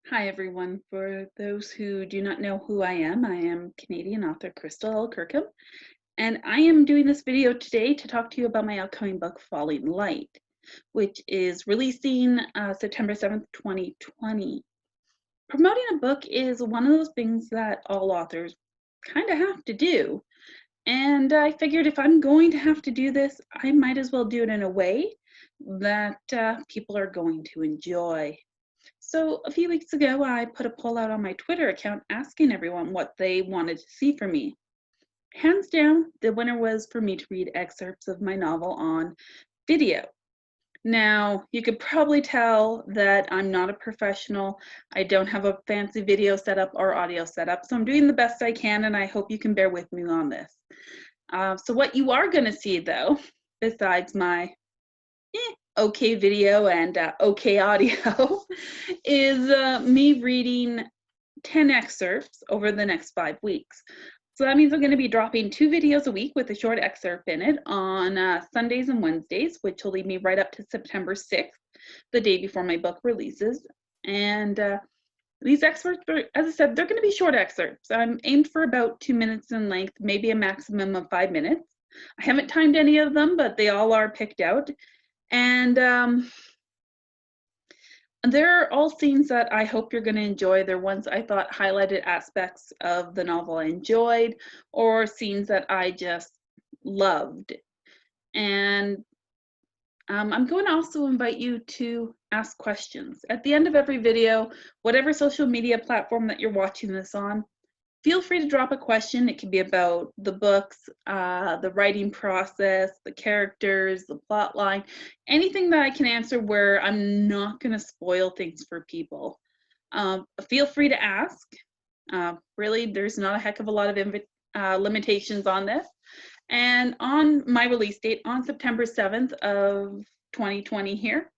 Hi, everyone. For those who do not know who I am Canadian author Crystal L. Kirkham, and I am doing this video today to talk to you about my upcoming book, Falling Light, which is releasing September 7th, 2020. Promoting a book is one of those things that all authors kind of have to do. And I figured if I'm going to have to do this, I might as well do it in a way that people are going to enjoy. So a few weeks ago, I put a poll out on my Twitter account asking everyone what they wanted to see from me. Hands down, the winner was for me to read excerpts of my novel on video. Now, you could probably tell that I'm not a professional. I don't have a fancy video setup or audio setup, so I'm doing the best I can, and I hope you can bear with me on this. So what you are going to see, though, besides my okay video and okay audio, is me reading 10 excerpts over the next 5 weeks. So that means I'm going to be dropping 2 videos a week with a short excerpt in it on Sundays and Wednesdays, which will lead me right up to September 6th, the day before my book releases. And these excerpts, as I said, they're going to be short excerpts. I'm aimed for about 2 minutes in length, maybe a maximum of 5 minutes. I haven't timed any of them, but they all are picked out. And they're all scenes that I hope you're going to enjoy. They're ones I thought highlighted aspects of the novel I enjoyed, or scenes that I just loved. And I'm going to also invite you to ask questions. At the end of every video, whatever social media platform that you're watching this on, feel free to drop a question. It can be about the books, the writing process, the characters, the plot line, anything that I can answer where I'm not going to spoil things for people. Feel free to ask. Really, there's not a heck of a lot of limitations on this. And on my release date, on September 7th of 2020 here,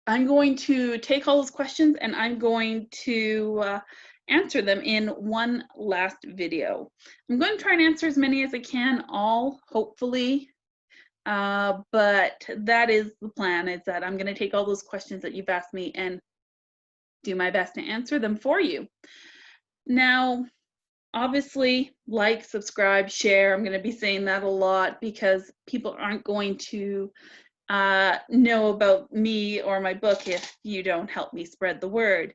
I'm going to take all those questions and I'm going to answer them in one last video. I'm going to try and answer as many as I can, all hopefully, but that is the plan, is that I'm going to take all those questions that you've asked me and do my best to answer them for you. Now, obviously, like, subscribe, share. I'm going to be saying that a lot because people aren't going to know about me or my book if you don't help me spread the word.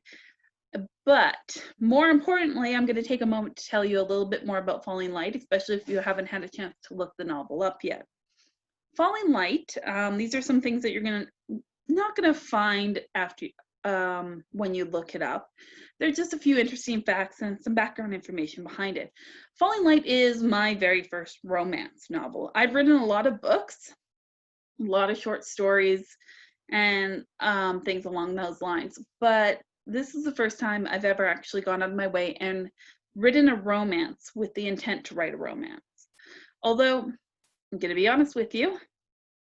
But more importantly, I'm going to take a moment to tell you a little bit more about Falling Light, especially if you haven't had a chance to look the novel up yet. Falling Light, these are some things that you're not going to find after when you look it up. There's just a few interesting facts and some background information behind it. Falling Light is my very first romance novel. I've written a lot of books, a lot of short stories, and things along those lines, but this is the first time I've ever actually gone out of my way and written a romance with the intent to write a romance. Although, I'm going to be honest with you,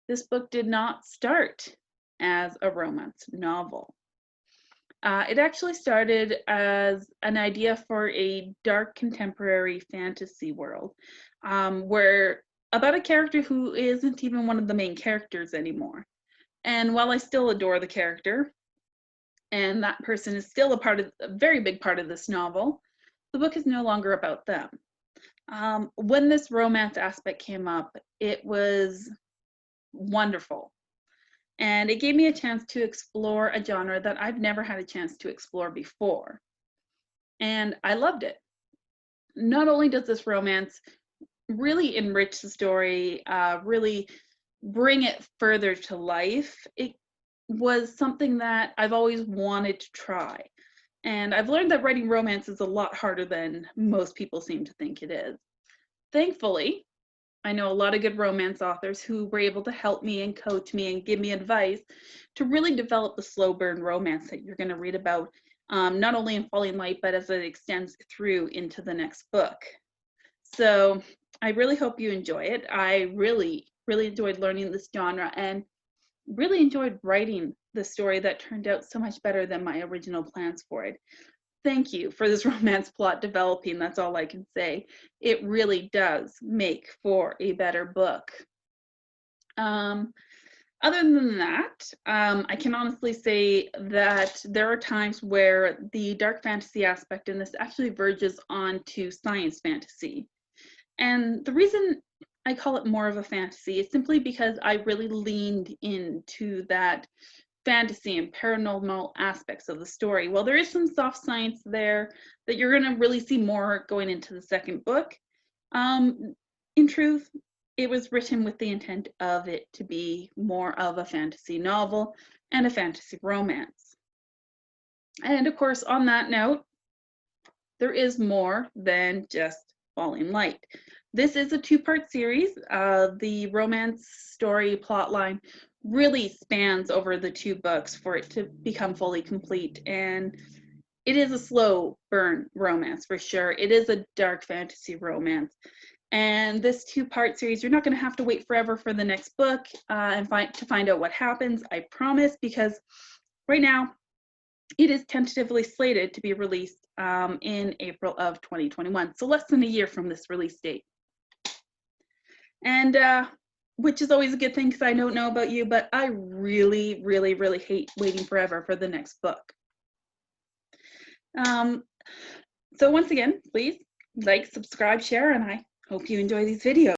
this book did not start as a romance novel. It actually started as an idea for a dark contemporary fantasy world, where about a character who isn't even one of the main characters anymore. And while I still adore the character, and that person is still a very big part of this novel, the book is no longer about them. When this romance aspect came up, it was wonderful. And it gave me a chance to explore a genre that I've never had a chance to explore before. And I loved it. Not only does this romance really enrich the story, really bring it further to life, it was something that I've always wanted to try. And I've learned that writing romance is a lot harder than most people seem to think it is. Thankfully, I know a lot of good romance authors who were able to help me and coach me and give me advice to really develop the slow burn romance that you're going to read about, not only in Falling Light, but as it extends through into the next book. So I really hope you enjoy it. I really enjoyed learning this genre and really enjoyed writing the story that turned out so much better than my original plans for it. Thank you for this romance plot developing. That's all I can say. It really does make for a better book. Other than that, I can honestly say that there are times where the dark fantasy aspect in this actually verges onto science fantasy. And the reason I call it more of a fantasy is simply because I really leaned into that fantasy and paranormal aspects of the story. While there is some soft science there that you're going to really see more going into the second book, um, in truth, it was written with the intent of it to be more of a fantasy novel and a fantasy romance. And of course, on that note, there is more than just Falling Light. This is a two-part series. The romance story plotline really spans over the two books for it to become fully complete. And it is a slow burn romance for sure. It is a dark fantasy romance. And this two-part series, you're not going to have to wait forever for the next book and find out what happens, I promise, because right now it is tentatively slated to be released in April of 2021, so less than a year from this release date. And which is always a good thing because I don't know about you, but I really, really, really hate waiting forever for the next book. So once again, please like, subscribe, share, and I hope you enjoy these videos.